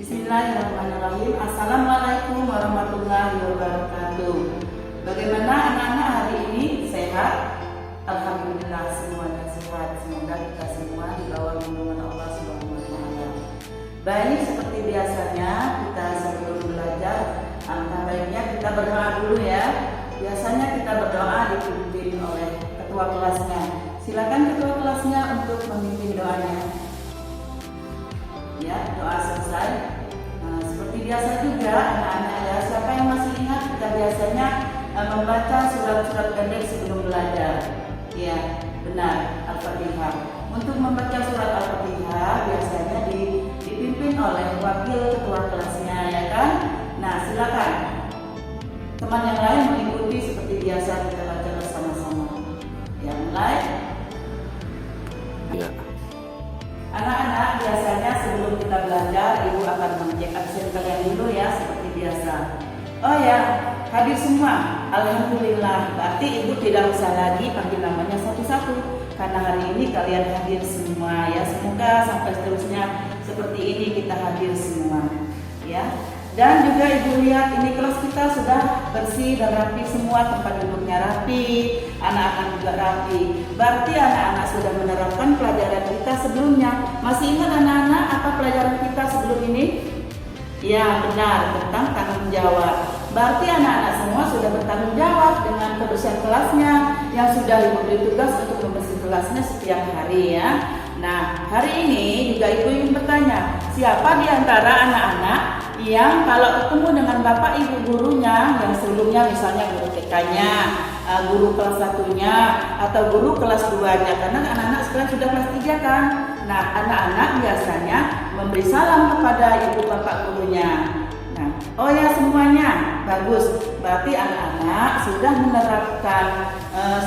Bismillahirrahmanirrahim. Assalamualaikum warahmatullahi wabarakatuh. Bagaimana anak-anak hari ini? Sehat? Alhamdulillah semuanya sehat. Semoga kita semua di bawah lindungan Allah Subhanahu wa taala. Baik, seperti biasanya kita sebelum belajar, alangkah baiknya kita berdoa dulu ya. Biasanya kita berdoa dipimpin oleh ketua kelasnya. Silakan ketua kelasnya untuk memimpin doanya. Ya, doa selesai. Seperti biasa juga anak-anak ya, siapa yang masih ingat kita biasanya membaca surat-surat pendek sebelum belajar. Ya, benar, Al-Fatihah. Untuk membaca surat Al-Fatihah biasanya dipimpin oleh wakil ketua kelasnya, ya kan? Nah, silakan teman yang lain mengikuti seperti biasa kita baca bersama-sama. Ya, mulai. Ya. Anak-anak, biasanya sebelum kita belajar, Ibu akan mengecek absen kalian dulu ya, seperti biasa. Oh ya, hadir semua. Alhamdulillah, berarti Ibu tidak usah lagi panggil namanya satu-satu, karena hari ini kalian hadir semua ya. Semoga sampai seterusnya seperti ini kita hadir semua ya. Dan juga Ibu lihat ini kelas kita sudah bersih dan rapi semua, tempat duduknya rapi, anak-anak juga rapi. Berarti anak-anak sudah menerapkan pelajaran kita sebelumnya. Masih ingat anak-anak apa pelajaran kita sebelum ini? Ya, benar, tentang tanggung jawab. Berarti anak-anak semua sudah bertanggung jawab dengan kebersihan kelasnya yang sudah diberi tugas untuk membersihkan kelasnya setiap hari ya. Nah, hari ini juga Ibu ingin bertanya, siapa di antara anak-anak yang kalau ketemu dengan bapak ibu gurunya yang sebelumnya, misalnya guru TK-nya, guru kelas 1-nya, atau guru kelas 2-nya, karena anak-anak sekarang sudah kelas 3 kan. Nah, anak-anak biasanya memberi salam kepada ibu bapak gurunya. Nah, oh ya, semuanya bagus. Berarti anak-anak sudah menerapkan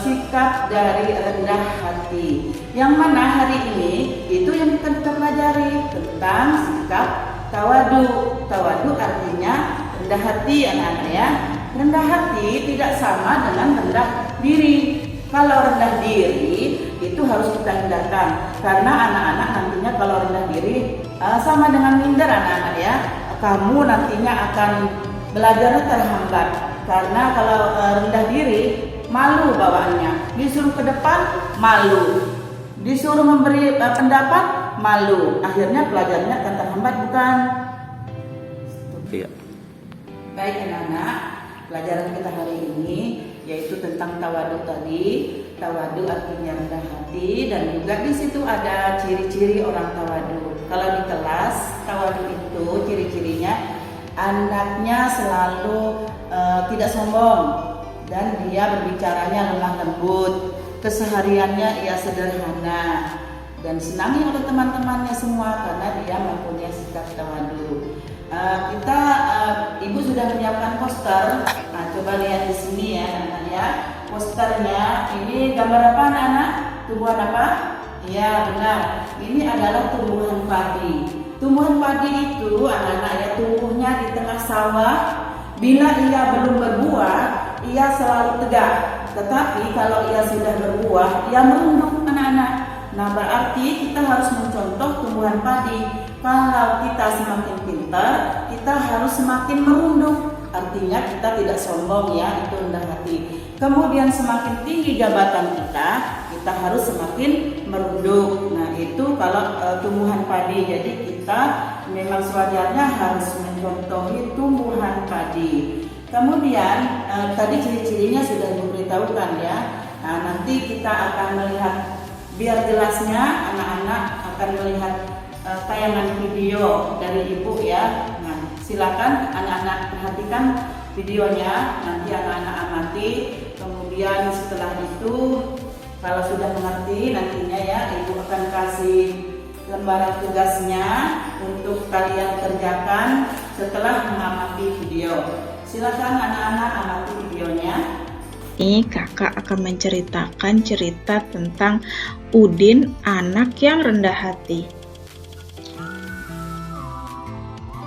sikap dari rendah hati. Yang mana hari ini itu yang kita pelajari tentang sikap tawadu. Tawadu artinya rendah hati anak-anak ya. Rendah hati tidak sama dengan rendah diri. Kalau rendah diri itu harus kita hindarkan, karena anak-anak nantinya kalau rendah diri sama dengan minder anak-anak ya. Kamu nantinya akan belajarnya terhambat, karena kalau rendah diri malu bawaannya. Disuruh ke depan malu, disuruh memberi pendapat malu, akhirnya pelajarannya akan terhambat, bukan? Iya. Baik anak-anak, pelajaran kita hari ini yaitu tentang tawadu tadi. Tawadu artinya rendah hati, dan juga di situ ada ciri-ciri orang tawadu. Kalau di kelas, tawadu itu ciri-cirinya anaknya selalu tidak sombong, dan dia berbicaranya lemah lembut, kesehariannya ia sederhana dan senangi oleh teman-temannya semua karena dia mempunyai sikap tawadu. Ibu sudah menyiapkan poster. Nah, coba lihat di sini ya anak-anak ya. Posternya ini gambar apa anak-anak? Tumbuhan apa? Ya, benar. Ini adalah tumbuhan padi. Tumbuhan padi itu anak-anak ya, tumbuhnya di tengah sawah. Bila ia belum berbuah, ia selalu tegak. Tetapi kalau ia sudah berbuah, ia merunduk anak-anak. Nah, berarti kita harus mencontoh tumbuhan padi. Kalau kita semakin pintar, kita harus semakin merunduk. Artinya kita tidak sombong ya, itu rendah hati. Kemudian semakin tinggi jabatan kita harus semakin merunduk. Nah, itu kalau tumbuhan padi. Jadi kita memang sewajarnya harus mencontohi tumbuhan padi. Kemudian tadi ciri-cirinya sudah diberitahukan ya. Nah, nanti kita akan melihat, biar jelasnya anak-anak akan melihat tayangan video dari ibu ya. Nah, silakan anak-anak perhatikan videonya, nanti anak-anak amati. Kemudian setelah itu kalau sudah mengerti nantinya ya, ibu akan kasih lembaran tugasnya untuk kalian kerjakan setelah mengamati video. Silakan anak-anak amati videonya. Ini kakak akan menceritakan cerita tentang Udin, anak yang rendah hati.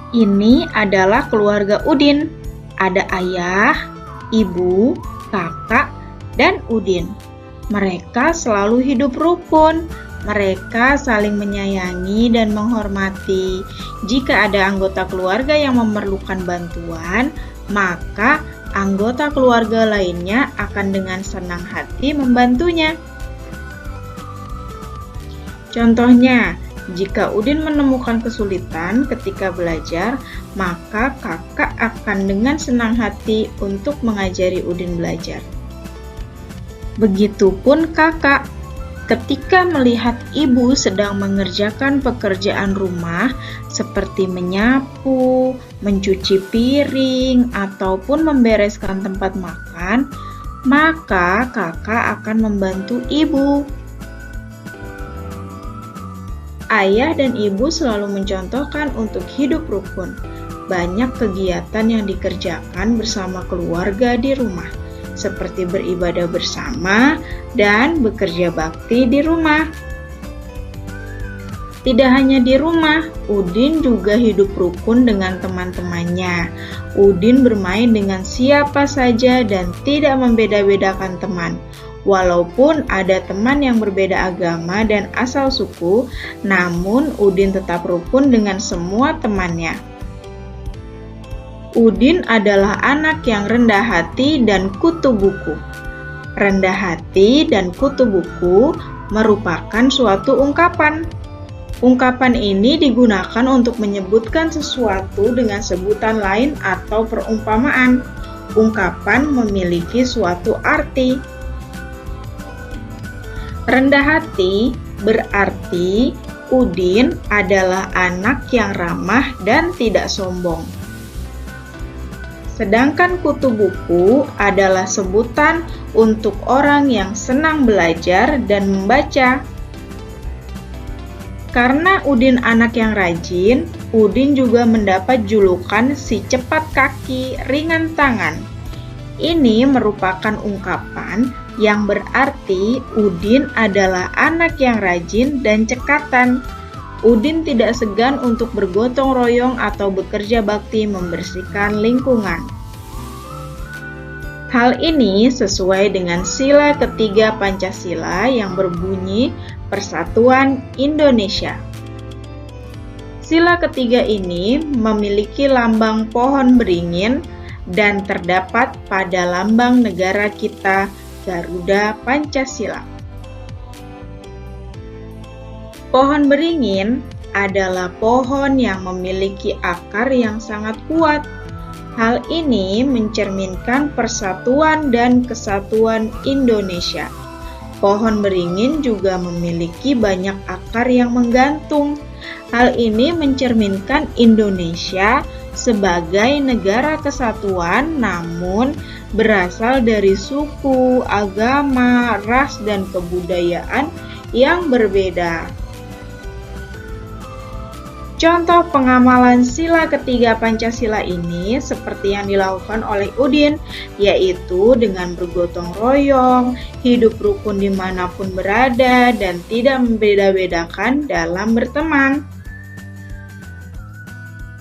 Ini adalah keluarga Udin. Ada ayah, ibu, kakak, dan Udin. Mereka selalu hidup rukun. Mereka saling menyayangi dan menghormati. Jika ada anggota keluarga yang memerlukan bantuan, maka anggota keluarga lainnya akan dengan senang hati membantunya. Contohnya, jika Udin menemukan kesulitan ketika belajar, maka kakak akan dengan senang hati untuk mengajari Udin belajar. Begitupun kakak. Ketika melihat ibu sedang mengerjakan pekerjaan rumah seperti menyapu, mencuci piring, ataupun membereskan tempat makan, maka kakak akan membantu ibu. Ayah dan ibu selalu mencontohkan untuk hidup rukun. Banyak kegiatan yang dikerjakan bersama keluarga di rumah, seperti beribadah bersama dan bekerja bakti di rumah. Tidak hanya di rumah, Udin juga hidup rukun dengan teman-temannya. Udin bermain dengan siapa saja dan tidak membeda-bedakan teman. Walaupun ada teman yang berbeda agama dan asal suku, namun Udin tetap rukun dengan semua temannya. Udin adalah anak yang rendah hati dan kutu buku. Rendah hati dan kutu buku merupakan suatu ungkapan. Ungkapan ini digunakan untuk menyebutkan sesuatu dengan sebutan lain atau perumpamaan. Ungkapan memiliki suatu arti. Rendah hati berarti Udin adalah anak yang ramah dan tidak sombong. Sedangkan kutu buku adalah sebutan untuk orang yang senang belajar dan membaca. Karena Udin anak yang rajin, Udin juga mendapat julukan si cepat kaki, ringan tangan. Ini merupakan ungkapan yang berarti Udin adalah anak yang rajin dan cekatan. Udin tidak segan untuk bergotong royong atau bekerja bakti membersihkan lingkungan. Hal ini sesuai dengan sila ketiga Pancasila yang berbunyi Persatuan Indonesia. Sila ketiga ini memiliki lambang pohon beringin dan terdapat pada lambang negara kita, Garuda Pancasila. Pohon beringin adalah pohon yang memiliki akar yang sangat kuat. Hal ini mencerminkan persatuan dan kesatuan Indonesia. Pohon beringin juga memiliki banyak akar yang menggantung. Hal ini mencerminkan Indonesia sebagai negara kesatuan, namun berasal dari suku, agama, ras, dan kebudayaan yang berbeda. Contoh pengamalan sila ketiga Pancasila ini seperti yang dilakukan oleh Udin, yaitu dengan bergotong royong, hidup rukun dimanapun berada, dan tidak membeda-bedakan dalam berteman.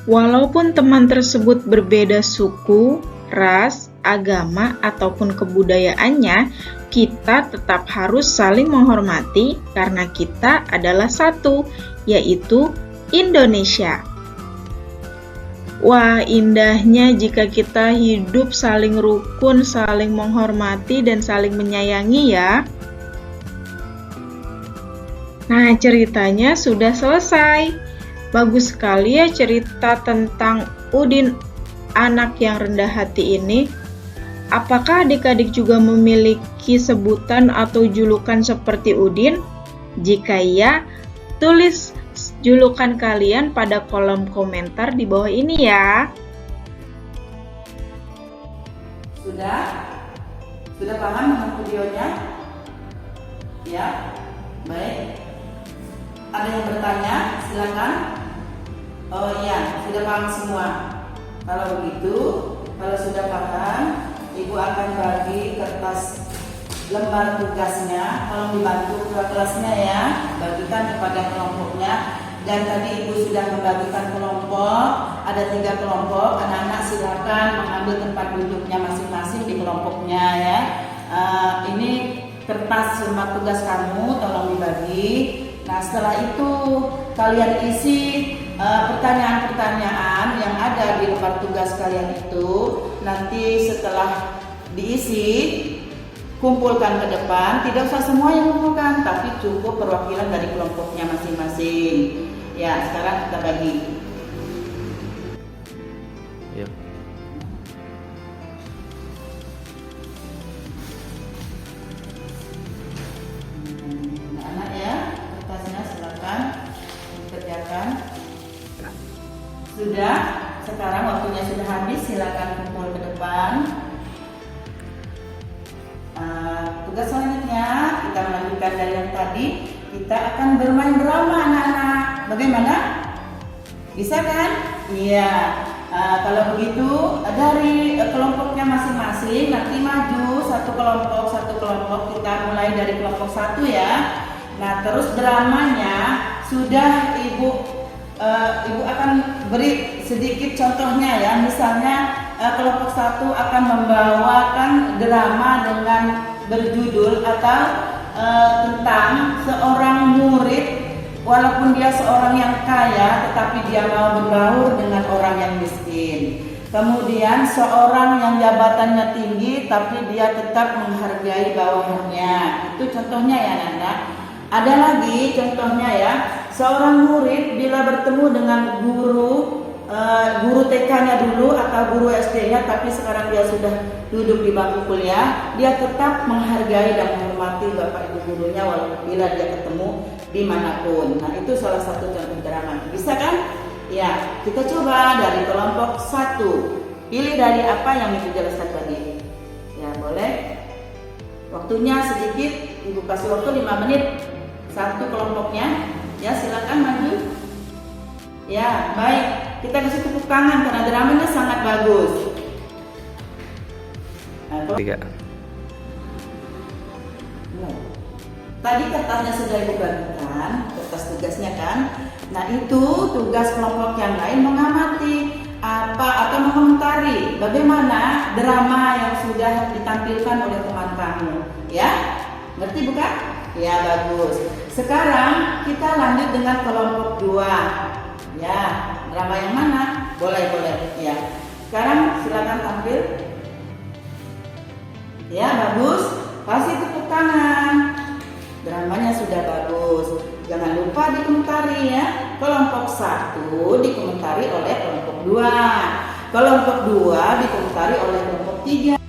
Walaupun teman tersebut berbeda suku, ras, agama, ataupun kebudayaannya, kita tetap harus saling menghormati karena kita adalah satu, yaitu Indonesia. Wah, indahnya jika kita hidup saling rukun, saling menghormati, dan saling menyayangi ya. Nah, ceritanya sudah selesai. Bagus sekali ya cerita tentang Udin, anak yang rendah hati ini. Apakah adik-adik juga memiliki sebutan atau julukan seperti Udin? Jika iya, tulis julukan kalian pada kolom komentar di bawah ini ya. Sudah paham dengan videonya? Ya, baik. Ada yang bertanya? Silakan. Oh iya, sudah paham semua. Kalau begitu, kalau sudah paham, Ibu akan bagi kertas lembar tugasnya, tolong dibantu ke kelasnya ya, bagikan kepada kelompoknya. Dan tadi Ibu sudah membagikan kelompok, ada 3 kelompok. Anak-anak silakan mengambil tempat duduknya masing-masing di kelompoknya ya. Ini kertas lembar tugas kamu, tolong dibagi. Nah, setelah itu kalian isi pertanyaan-pertanyaan yang ada di lembar tugas kalian itu. Nanti setelah diisi, kumpulkan ke depan. Tidak usah semua yang kumpulkan, tapi cukup perwakilan dari kelompoknya masing-masing. Ya, sekarang kita bagi. Ya. Anak ya, kertasnya silakan dikerjakan. Sudah, sekarang waktunya sudah habis, silakan kumpul ke depan. Tugas selanjutnya kita melanjutkan dari yang tadi. Kita akan bermain drama anak-anak. Bagaimana? Bisa kan? Iya. Kalau begitu dari kelompoknya masing-masing nanti maju satu kelompok kita mulai dari kelompok 1 ya. Nah, terus dramanya sudah ibu akan beri sedikit contohnya ya. Misalnya kelompok 1 akan membawakan drama dengan berjudul atau tentang seorang murid. Walaupun dia seorang yang kaya, tetapi dia mau berbaur dengan orang yang miskin. Kemudian seorang yang jabatannya tinggi, tapi dia tetap menghargai bawahannya. Itu contohnya ya Nanda. Ada lagi contohnya ya, seorang murid bila bertemu dengan guru TK-nya dulu atau guru SD-nya, tapi sekarang dia sudah duduk di bangku kuliah, dia tetap menghargai dan menghormati bapak ibu gurunya walaupun bila dia ketemu dimanapun. Nah, itu salah satu contoh drama. Bisa kan? Ya, kita coba dari kelompok 1. Pilih dari apa yang ibu jelaskan tadi. Ya, boleh. Waktunya sedikit, ibu kasih waktu 5 menit. Satu kelompoknya. Ya, silakan maju. Ya, baik. Kita kasih tepuk tangan karena dramanya sangat bagus. Nah, 3. Tadi kertasnya sudah ibu bagikan, kertas tugasnya kan. Nah, itu tugas kelompok yang lain mengamati apa atau mengomentari bagaimana drama yang sudah ditampilkan oleh teman kamu. Ya, ngerti bukan? Ya, bagus. Sekarang kita lanjut dengan kelompok 2. Ya, drama yang mana? Boleh. Ya. Sekarang silakan tampil. Ya, bagus. Kasih tepuk tangan. Dramanya sudah bagus. Jangan lupa dikomentari ya. Kelompok 1 dikomentari oleh kelompok 2. Kelompok 2 dikomentari oleh kelompok 3.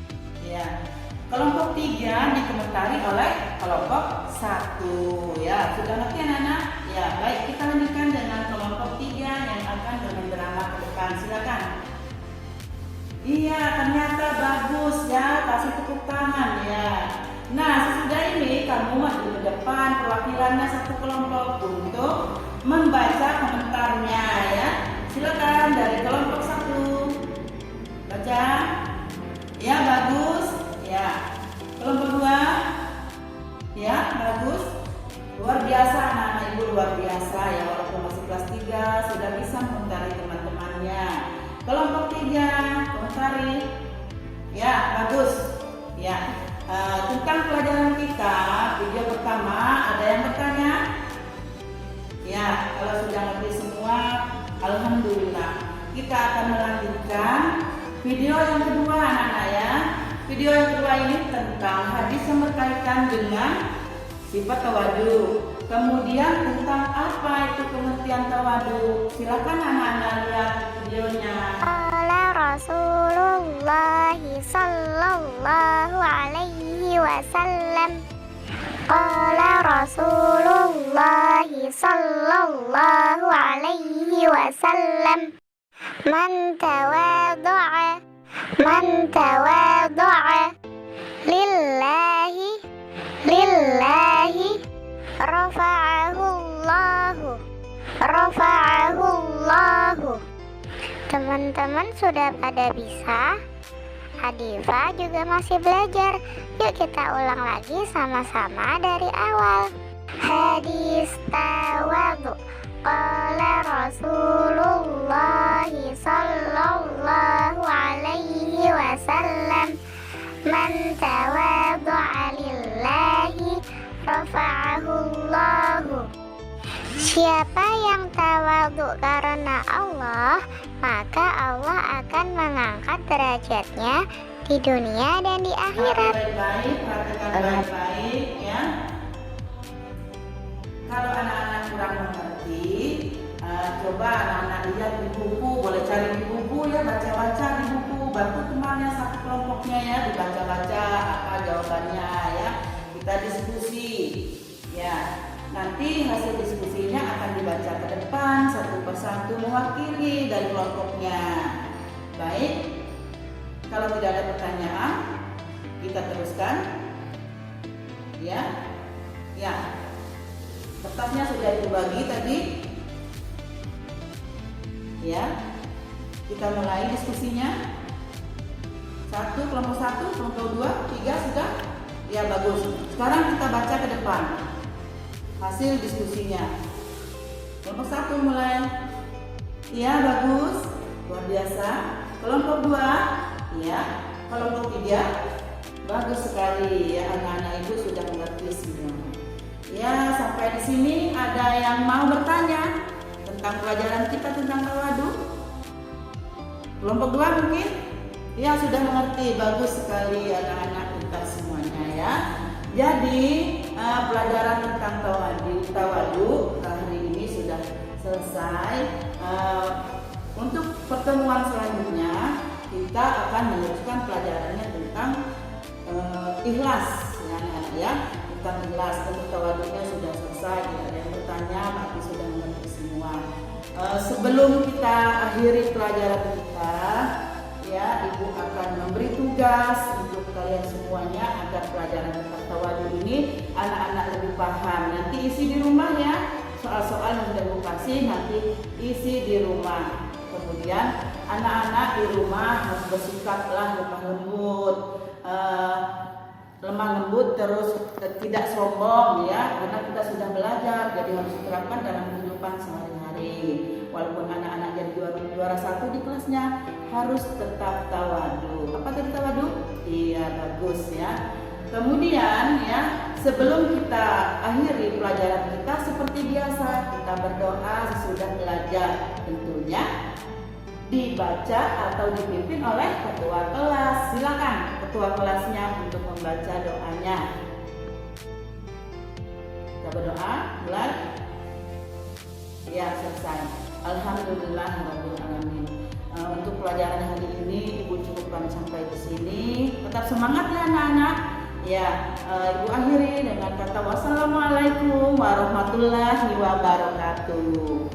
Ya. Kelompok 3 dikomentari oleh kelompok 1. Ya, sudah ngerti anak-anak? Ya, baik, kita lanjutkan dengan kelompok 3 yang akan bermain drama ke depan. Silakan. Iya, ternyata bagus ya. Kasih tepuk tangan ya. Nah, sesudah ini kamu maju ke depan, perwakilannya satu kelompok untuk membaca komentarnya ya. Silakan dari kelompok 1. Baca. Ya, bagus. Ya. Kelompok 2. Ya, bagus. Luar biasa anak-anak ibu, luar biasa ya, walaupun masih kelas 3 sudah bisa mengomentari teman-temannya. Kelompok 3, komentari. Ya, bagus. Ya. Tentang pelajaran kita, video pertama, ada yang bertanya? Ya, kalau sudah ngerti semua, alhamdulillah. Kita akan melanjutkan video yang kedua anak-anak ya. Video yang kedua ini tentang hadis yang berkaitan dengan sifat tawadu. Kemudian tentang apa itu pengertian tawadu. Silakan anak-anak lihat videonya. Qala Rasulullah sallallahu alaihi wasallam. Qala Rasulullah sallallahu alaihi wasallam. Man tawadu'a lillahi rafa'ahu Allahu. Teman-teman sudah pada bisa? Adifa juga masih belajar. Yuk kita ulang lagi sama-sama dari awal. Hadis tawadu. Qala Rasulullah sallallahu alaihi wasallam. Man tawadu'a lillahi rafa'ahu Allahu. Siapa yang tawadhu karena Allah, maka Allah akan mengangkat derajatnya di dunia dan di akhirat. Baik-baik, perhatikan baik-baik ya. Kalau anak-anak kurang mengerti, coba anak-anak lihat di buku, boleh cari di buku ya, baca-baca di buku, bantu temannya satu kelompoknya ya, dibaca-baca apa jawabannya ya. Kita diskusi ya. Nanti hasil diskusinya akan dibaca ke depan satu persatu mewakili dari kelompoknya. Baik, kalau tidak ada pertanyaan, kita teruskan. Ya, ya. Kertasnya sudah dibagi tadi. Ya, kita mulai diskusinya. Kelompok 1, kelompok 2, 3 sudah. Ya bagus. Sekarang kita baca ke depan hasil diskusinya. Kelompok 1 mulai. Ya bagus, luar biasa. Kelompok 2, ya. Kelompok 3, bagus sekali ya, anak-anak ibu sudah mengerti semua. Ya, sampai di sini ada yang mau bertanya tentang pelajaran kita tentang tawadhu? Kelompok 2 mungkin? Ya, sudah mengerti, bagus sekali anak-anak kita semuanya ya. Jadi pelajaran tentang tawadhu hari ini sudah selesai. Untuk pertemuan selanjutnya kita akan meneruskan pelajarannya tentang ikhlas ya anak-anak ya. Tentang ikhlas, untuk tawadhunya sudah selesai, tidak ada yang bertanya, berarti sudah mengerti semua. Sebelum kita akhiri pelajaran kita, ya ibu akan memberi tugas untuk kalian semuanya agar pelajaran tentang tawadhu ini anak-anak lebih paham. Nanti isi di rumah ya, soal-soal yang sudah ibu kasih nanti isi di rumah. Kemudian anak-anak di rumah harus bersikaplah lemah lembut terus tidak sombong ya, karena kita sudah belajar, jadi harus diterapkan dalam kehidupan sehari-hari. Walaupun anak-anak jadi juara 1 di kelasnya, harus tetap tawadhu. Apa tadi tawadhu? Iya bagus ya. Kemudian ya, sebelum kita akhiri pelajaran kita seperti biasa, kita berdoa sesudah belajar, tentunya dibaca atau dipimpin oleh ketua kelas. Silakan ketua kelasnya untuk membaca doanya. Kita berdoa, mulai. Ya, selesai. Alhamdulillahirabbil alamin. Untuk pelajaran hari ini ibu cukupkan sampai di sini. Tetap semangat ya anak-anak. Ya, ibu akhiri dengan kata wassalamualaikum warahmatullahi wabarakatuh.